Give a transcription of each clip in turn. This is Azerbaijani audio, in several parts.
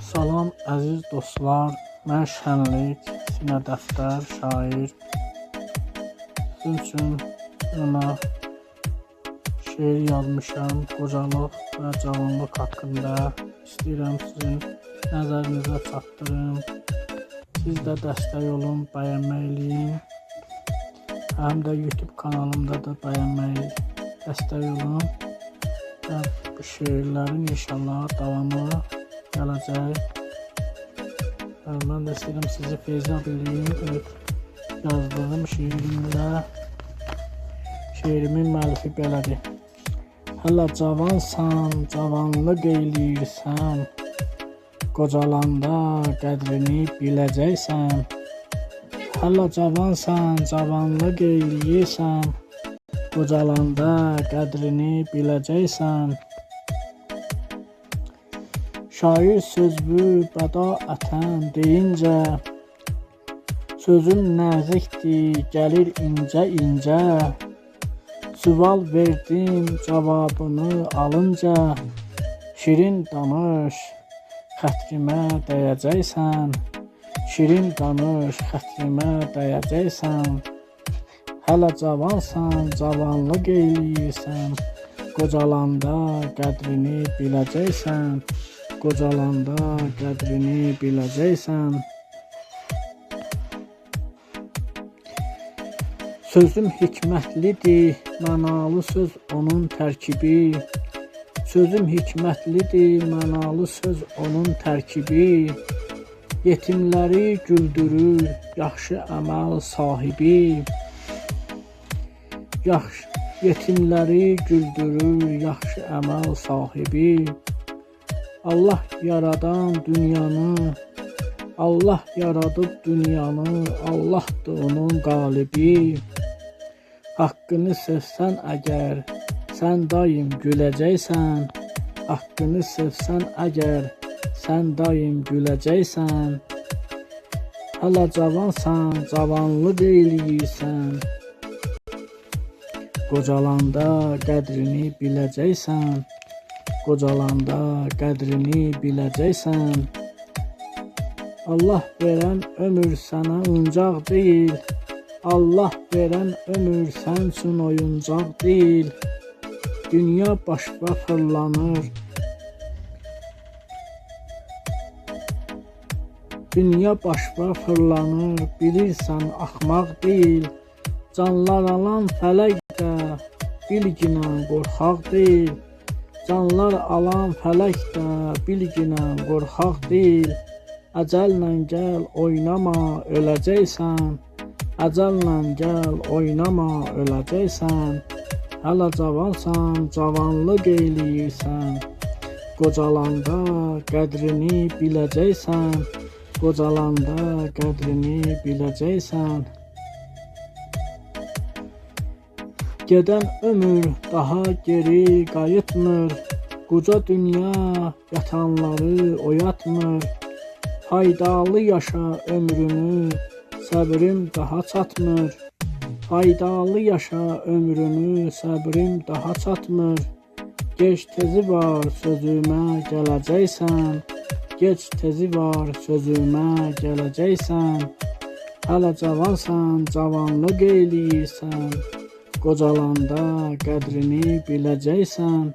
Salam əziz dostlar, mən Şənlik, Sinə Dəftər, şair. Sizin üçün yana şeir yazmışam, qocalıq və cavanlıq haqqında. İstəyirəm sizin nəzərinizə çatdırım. Siz də dəstək olun, bəyənməyin. Həm də YouTube kanalımda da bəyənməyi dəstək olun. Və bu şeirlərin inşallah davamı gələcək. Mən də istəyirəm sizi feyzə bileyim yazdığım şeirimlə. Şeirimin müəllifi belədir. Hələ cavansan, cavanlıq eyləyirsən, qocalanda qədrini biləcəksən. Hələ cavansan, cavanlıq eyləyirsən, qocalanda qədrini biləcəksən. Şair sözlü bədaətən deyincə, sözüm nəzikdir, gəlir incə-incə. Sual verdim, cavabını alınca, şirin danış, xətrimə dəyəcəksən. Şirin danış, xətrimə dəyəcəksən. Hələ cavansan, cavanlıq eyləyirsən, qocalanda qədrini biləcəksən. Qocalanda qədrini biləcəksən. Sözüm hikmətlidir, mənalı söz onun tərkibi. Sözüm hikmətlidir, mənalı söz onun tərkibi. Yetimləri güldürür, yaxşı əməl sahibi. Yetimləri güldürür, yaxşı əməl sahibi. Allah yaradan dünyanı, Allah yaradıb dünyanı, Allahdır onun qalibi. Haqqını sevsən əgər, sən daim güləcəksən. Haqqını sevsən əgər, sən daim güləcəksən. Hələ cavansan, cavanlıq eyləyirsən, qocalanda qədrini biləcəksən. Qocalanda qədrini biləcəksən. Allah verən ömür sənə oyuncaq deyil. Allah verən ömür sən üçün oyuncaq deyil. Dünya başqa fırlanır. Dünya başqa fırlanır, bilirsən axmaq deyil. Canlar alan fələk də bilginə qorxaq deyil. Canlar alan fələk də bilginə qorxaq deyil. Əcəllə gəl oynama, öləcəksən. Əcəllə gəl oynama, öləcəksən. Hələ cavansan, cavanlıq eyləyirsən, qocalanda qədrini biləcəksən. Qocalanda qədrini biləcəksən. Gedən ömür daha geri qayıtmır. Qoca dünya yatanları oyatmır. Faydalı yaşa ömrünü, səbrim daha çatmır. Faydalı yaşa ömrünü, səbrim daha çatmır. Gec tezi var sözümə gələcəksən. Gec tezi var sözümə gələcəksən. Hələ cavansan, cavanlıq eyləyirsən, qocalanda qədrini biləcəksən.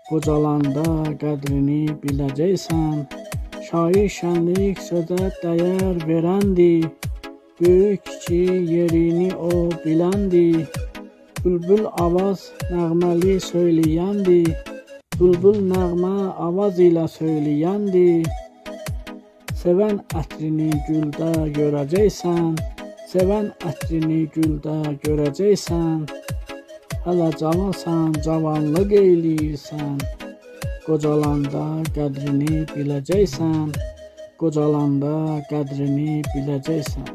Qocalanda qədrini biləcəksən. Şair Şənlik sözə dəyər verəndir. Böyük kiçik yerini o biləndir. Bülbül avaz nəğməli söyləyəndir. Bülbül nəğmə avaz ilə söyləyəndir. Sevən ətrini güldə görəcəksən. Sevən ətrini güldə görəcəksən. Hələ cavansan, cavanlıq eyləyirsən, qocalanda qədrini biləcəksən. Qocalanda qədrini biləcəksən.